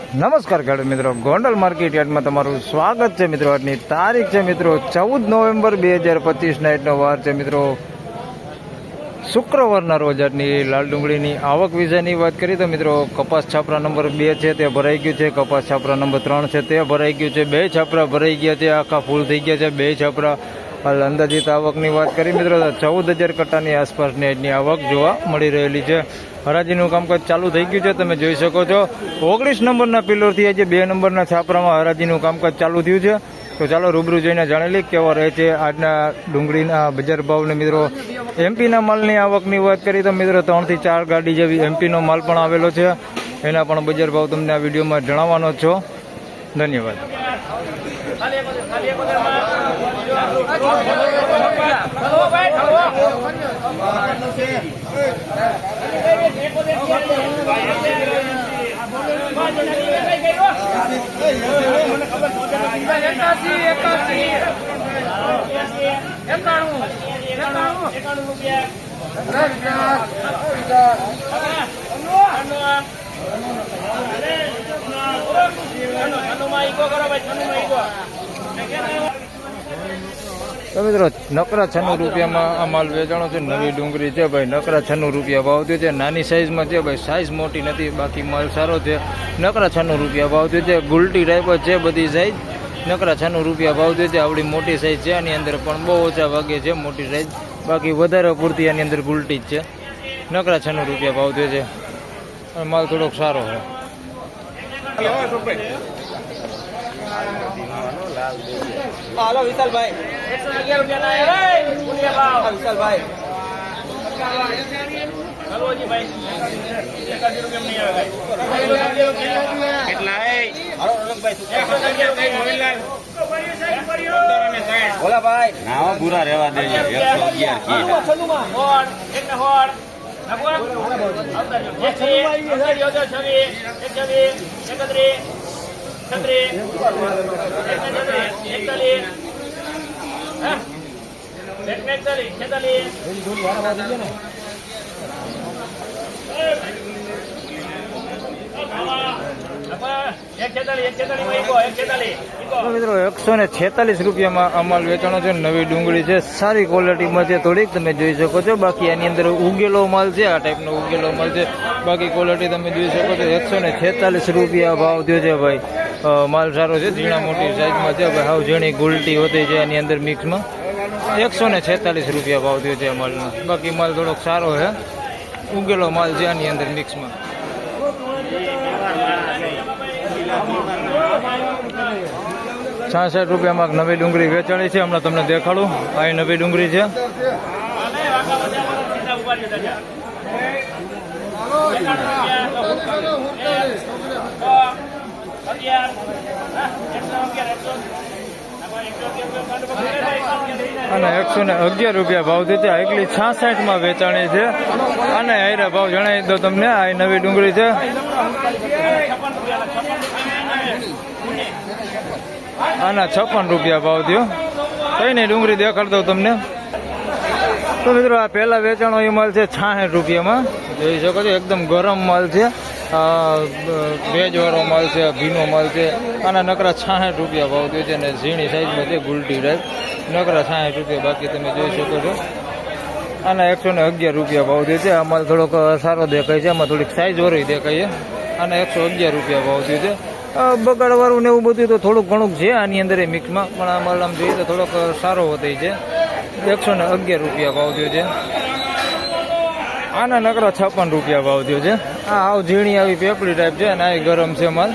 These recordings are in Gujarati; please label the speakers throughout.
Speaker 1: નમસ્કાર ખેડૂત મિત્રો, ગોંડલ માર્કેટ યાર્ડમાં તમારું સ્વાગત છે મિત્રો. આજની તારીખ છે મિત્રો 14 નવેમ્બર 2025 નાઇટનો વાર છે મિત્રો શુક્રવારના રોજ. આજની લાલ ડુંગળીની આવક વિશેની વાત કરીએ તો મિત્રો કપાસ છાપરા નંબર 2 છે તે ભરાઈ ગયું છે, કપાસ છાપરા નંબર 3 છે તે ભરાઈ ગયું છે, 2 છાપરા ભરાઈ ગયા છે, આખા ફૂલ થઈ ગયા છે 2 છાપરા. હાલ અંદાજિત આવકની વાત કરી મિત્રો 14,000 કટ્ટાની આસપાસની આજની આવક જોવા મળી રહેલી છે. હરાજીનું કામકાજ ચાલુ થઈ ગયું છે, તમે જોઈ શકો છો. 19 નંબરના પિલ્લરથી આજે 2 નંબરના છાપરામાં હરાજીનું કામકાજ ચાલુ થયું છે. તો ચાલો રૂબરૂ જઈને જાણી લઈએ કેવા રહે છે આજના ડુંગળીના બજાર ભાવને મિત્રો. એમપીના માલની આવકની વાત કરીએ તો મિત્રો 3 થી 4 ગાડી જેવી એમપીનો માલ પણ આવેલો છે. એના પણ બજાર ભાવ તમને આ વિડીયોમાં જણાવવાનો છો. ધન્યવાદ. તો મિત્રો નકરા 96 રૂપિયામાં આ માલ વેચાણો છે. નવી ડુંગળી છે ભાઈ, નકરા 96 રૂપિયા ભાવ થયો છે. નાની સાઇઝમાં છે ભાઈ, સાઇઝ મોટી નથી, બાકી માલ સારો છે. નકરા 96 રૂપિયા ભાવ થયો છે. ગુલટી ટાઈપ જ છે બધી સાઇઝ. નકરા 96 રૂપિયા ભાવ થયો છે. આવડી મોટી સાઇઝ છે, આની અંદર પણ બહુ ઓછા વાગે છે મોટી સાઇઝ, બાકી વધારે પૂરતી આની અંદર ગુલટી જ છે. નકરા 96 રૂપિયા ભાવ થયો છે. માલ થોડોક સારો છે.
Speaker 2: હાલો વિશાલભાઈ 111 રૂપિયા વિશાલભાઈ બોલા ભાઈ ના બુરા રહેવા દે
Speaker 1: 146 રૂપિયામાં અમાલ વેચાણો છે. નવી ડુંગળી છે, સારી ક્વોલિટીમાં છે થોડીક, તમે જોઈ શકો છો. બાકી આની અંદર ઉગેલો માલ છે, આ ટાઈપનો ઉગેલો માલ છે. બાકી ક્વોલિટી તમે જોઈ શકો છો. 146 રૂપિયા ભાવ થયો છે ભાઈ. માલ સારો છે, ઝીણા મોટી સાઈઝમાં છે ભાઈ. હાવ ઝીણી ગુલટી હોતી છે આની અંદર મિક્સમાં. 146 રૂપિયા ભાવ થયો છે માલનો. બાકી માલ થોડોક સારો છે, ઉગેલો માલ છે આની અંદર મિક્સમાં. 66 રૂપિયામાં નવી ડુંગળી વેચાણી છે. હમણાં તમને દેખાડું. આ નવી ડુંગળી છે. અને 111 રૂપિયા ભાવ થયો છે. એકલી 66માં વેચાણી છે. અને હાઈરા ભાવ જણાવી દો તમને. આ નવી ડુંગળી છે. આના 56 રૂપિયા ભાવ થયો. કઈ નહીં ડુંગળી દેખાડ દઉં તમને. તો મિત્રો આ પહેલા વેચાણો એ માલ છે 66 રૂપિયામાં. જોઈ શકો છો એકદમ ગરમ માલ છે, ભેજવાળો માલ છે, ભીનો માલ છે. આના નકરા 66 રૂપિયા ભાવ થયો છે. અને ઝીણી સાઈઝમાં છે ગુલટી ટાઈપ. નકરા 66 રૂપિયા. બાકી તમે જોઈ શકો છો આના 111 રૂપિયા ભાવ થયો છે. આ માલ થોડોક સારો દેખાય છે, આમાં થોડીક સાઈઝ વળી દેખાય છે. આના 111 રૂપિયા ભાવ થયો છે. બગાડવાળું ને એવું બધું તો થોડુંક ઘણું છે આની અંદર મિક્સમાં, પણ આ માલ આમ જોઈએ તો થોડોક સારો હોતી છે. 111 રૂપિયા ભાવ થયો છે. આના નકરા 56 રૂપિયા ભાવ થયો છે. આ આવ ઝીણી આવી પેપડી ટાઈપ છે અને આ ગરમ છે માલ.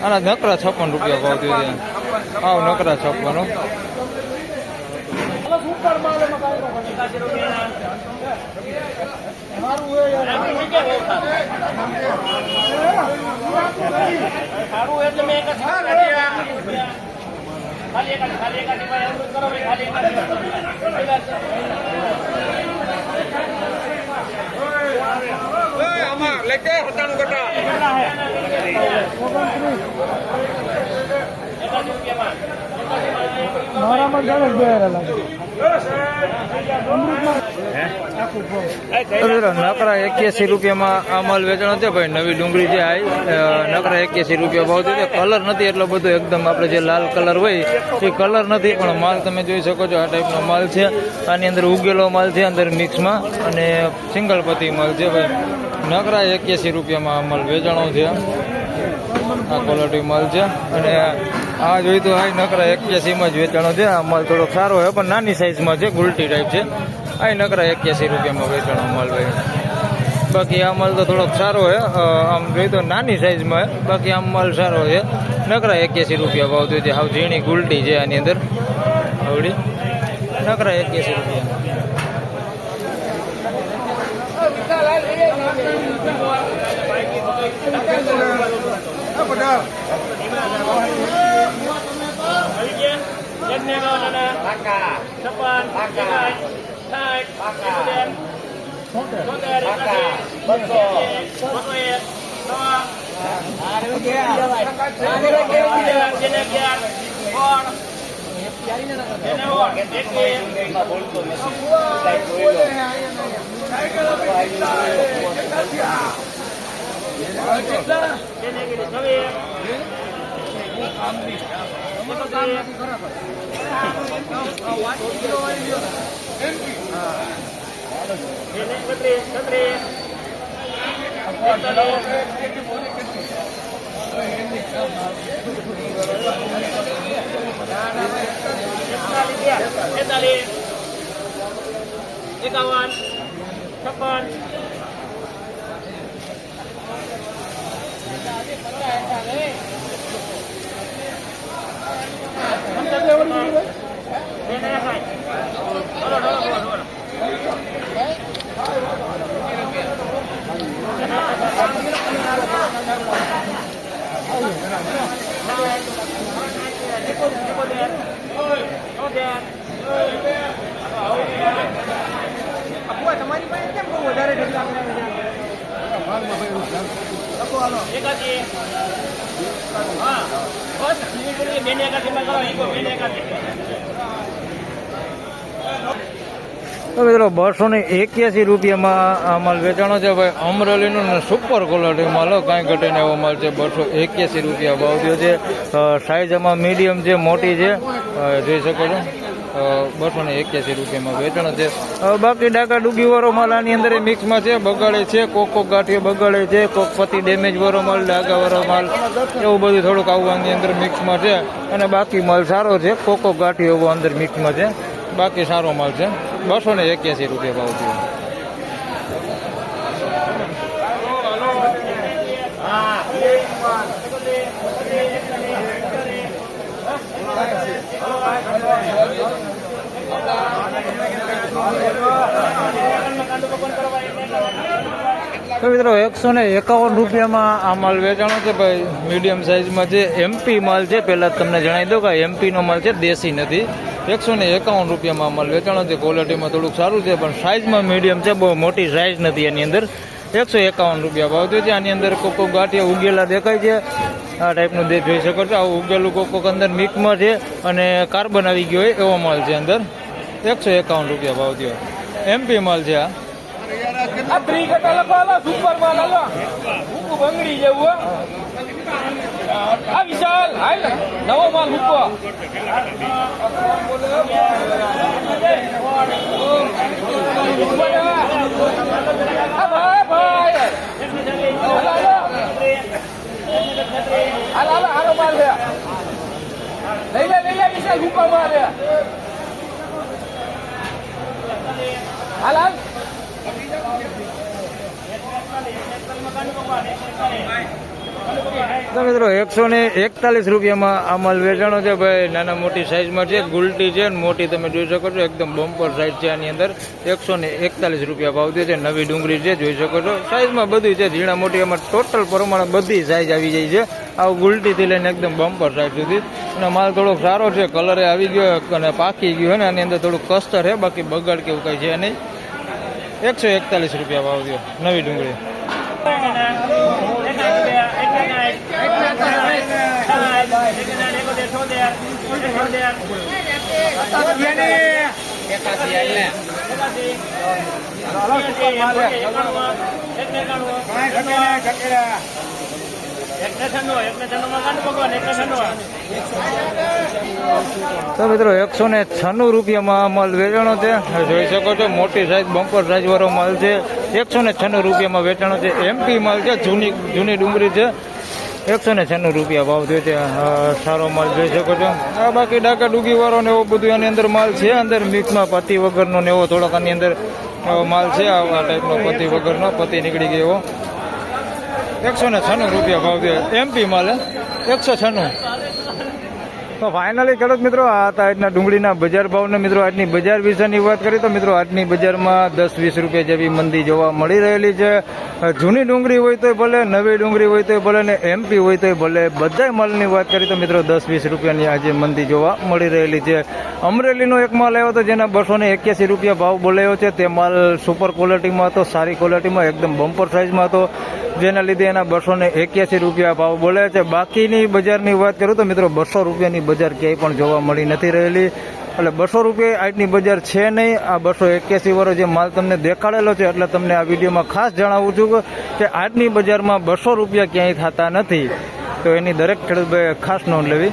Speaker 1: આના નકરા 56 રૂપિયા ભાવ થયો છે. આવ નકરા 56. નકરા 81 રૂપિયામાં આ માલ વેચાણો છે ભાઈ. નવી ડુંગળી જે આવી નકરા 81 રૂપિયા ભાવ છે. કલર નથી એટલો બધો, એકદમ આપણે જે લાલ કલર હોય એ કલર નથી, પણ માલ તમે જોઈ શકો છો આ ટાઈપનો માલ છે. આની અંદર ઉગેલો માલ છે અંદર મિક્સમાં, અને સિંગલ પત્તી માલ છે ભાઈ. નકરા 81 રૂપિયામાં આ માલ વેચાણો છે. આ ક્વોલિટી માલ છે, અને આ જોઈ તો આ નકરા 81માં જ વેચાણો છે. આ માલ થોડોક સારો છે, પણ નાની સાઇઝમાં છે, ગુલટી ટાઈપ છે. આ નકરા 81 રૂપિયામાં વેચાણો માલ ભાઈ. બાકી આ માલ તો થોડોક સારો છે, આમ જોઈ તો નાની સાઇઝમાં છે, બાકી આમ માલ સારો છે. નકરા 81 રૂપિયા ભાવ થયો છે. હાવ ઝીણી ગુલટી છે આની અંદર આવડી. નકરા 81 રૂપિયા.
Speaker 3: एकावन 56 તમારી પાસે કેમ બહુ વધારે
Speaker 1: તો મિત્રો 281 રૂપિયામાં આ માલ વેચાણો છે ભાઈ. અમરેલીનો ને સુપર ક્વોલિટી માલ, કાંઈ ઘટે ને એવો માલ છે. 281 રૂપિયા ભાવ થયો છે. સાઇઝ આમાં મીડિયમ છે, મોટી છે, જોઈ શકો છો. 281 રૂપિયામાં વેચાણ છે. બાકી ડાકા ડૂબી વાળો માલ આની અંદર મિક્સમાં છે, બગાડે છે, કોક ગાંઠીઓ બગાડે છે, કોક પતિ ડેમેજ વાળો માલ, ડાકા વાળો માલ, એવું બધું થોડુંક આવું આની અંદર મિક્સમાં છે. અને બાકી માલ સારો છે, કોકો ગાંઠીઓ એવો અંદર મિક્સમાં છે, બાકી સારો માલ છે. 281 રૂપિયા ભાવ થયો. તો મિત્રો 151 રૂપિયામાં આ માલ વેચાણો છે ભાઈ. મીડિયમ સાઇઝમાં છે, એમપી માલ છે. પહેલાં તમને જણાવી દઉં કે એમપીનો માલ છે, દેશી નથી. 151 રૂપિયામાં માલ વેચાણો છે. ક્વોલિટીમાં થોડુંક સારું છે, પણ સાઇઝમાં મીડિયમ છે, બહુ મોટી સાઇઝ નથી એની અંદર. 151 રૂપિયા ભાવ થયો છે. આની અંદર કોકો ગાંઠિયા ઉગેલા દેખાય છે, આ ટાઈપનું જોઈ શકો છો. આવું ઉગેલું કોકો અંદર મિક્સમાં છે, અને કાર્બન આવી ગયો હોય એવો માલ છે અંદર. 151 રૂપિયા ભાવ થયો. એમપી માલ છે આ.
Speaker 3: આ ત્રિકટા લખો, સુપર માલ હાલો, ભૂકુ બંગડી જેવું. આ વિશાલ હાલ નવો માલ મૂકો. હાલો માલ છે. લઈ લે વિશાલ ભૂકો માલ છે. હાલ
Speaker 1: તો મિત્રો 141 રૂપિયામાં આ માલ વેચાણો છે ભાઈ. નાના મોટી સાઇઝમાં છે, ગુલટી છે, મોટી તમે જોઈ શકો છો, એકદમ બમ્પર સાઇઝ છે. આની અંદર 141 રૂપિયા ભાવ છે. નવી ડુંગળી છે, જોઈ શકો છો. સાઇઝમાં બધું છે, ઝીણા મોટી એમાં ટોટલ પ્રમાણે બધી સાઇઝ આવી જાય છે. આવું ગુલટીથી લઈને એકદમ બમ્પર સાઇઝ સુધી. અને માલ થોડોક સારો છે, કલરે આવી ગયો અને પાકી ગયો છે ને. આની અંદર થોડુંક કસ્તર છે, બાકી બગાડ કેવું કંઈ છે નહીં. 141 રૂપિયા ભાવ થયો નવી ડુંગળી. તો મિત્રો 196 રૂપિયામાં માલ વેચાણો છે. જોઈ શકો છો મોટી સાઈઝ બમ્પર સાઈઝ વાળો માલ છે. 196 રૂપિયામાં વેચાણો છે. એમપી માલ છે, જૂની ડુંગળી છે. 196 રૂપિયા ભાવ થયો છે. સારો માલ જોઈ શકો છો. આ બાકી ડાકા ડુગી વાળો ને એવો બધું એની અંદર માલ છે. અંદર મિક્સમાં પતિ વગરનો ને એવો થોડોક આની અંદર માલ છે. આ ટાઈપનો પતિ વગરનો, પતિ નીકળી ગયો એવો. 196 રૂપિયા ભાવ થયો. એમપી માલ 196. તો ફાઇનલી ખેડૂત મિત્રો આ હતા આજના ડુંગળીના બજાર ભાવને. મિત્રો આજની બજાર વિશેની વાત કરીએ તો મિત્રો આજની બજારમાં 10-20 રૂપિયા જેવી મંદી જોવા મળી રહેલી છે. જૂની ડુંગળી હોય તોય ભલે, નવી ડુંગળી હોય તોય ભલે ને એમપી હોય તોય ભલે, બધા માલની વાત કરીએ તો મિત્રો 10-20 રૂપિયાની આજે મંદી જોવા મળી રહેલી છે. અમરેલીનો એક માલ આવ્યો હતો જેના 281 રૂપિયા ભાવ બોલાયો છે. તે માલ સુપર ક્વોલિટીમાં હતો, સારી ક્વોલિટીમાં, એકદમ બમ્પર સાઇઝમાં હતો, જેના લીધે એના 281 રૂપિયા ભાવ બોલાયા છે. બાકીની બજારની વાત કરું તો મિત્રો 200 રૂપિયાની બજાર ક્યાંય પણ જોવા મળી નથી રહેલી. એટલે 200 રૂપિયા આજની બજાર છે નહીં. આ 281 વાળો જે માલ તમને દેખાડેલો છે એટલે તમને આ વિડીયોમાં ખાસ જણાવું છું કે આજની બજારમાં 200 રૂપિયા ક્યાંય થતા નથી. તો એની દરેક ખેડૂતભાઈએ ખાસ નોંધ લેવી.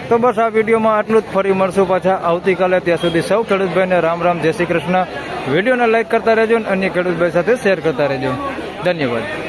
Speaker 1: તો બસ આ વિડીયોમાં આટલું જ. ફરી મળશું પાછા આવતીકાલે. ત્યાં સુધી સૌ ખેડૂતભાઈને રામ રામ, જય શ્રી કૃષ્ણ. વિડીયોને લાઇક કરતા રહેજો અને અન્ય ખેડૂતભાઈ સાથે શેર કરતા રહેજો. ધન્યવાદ.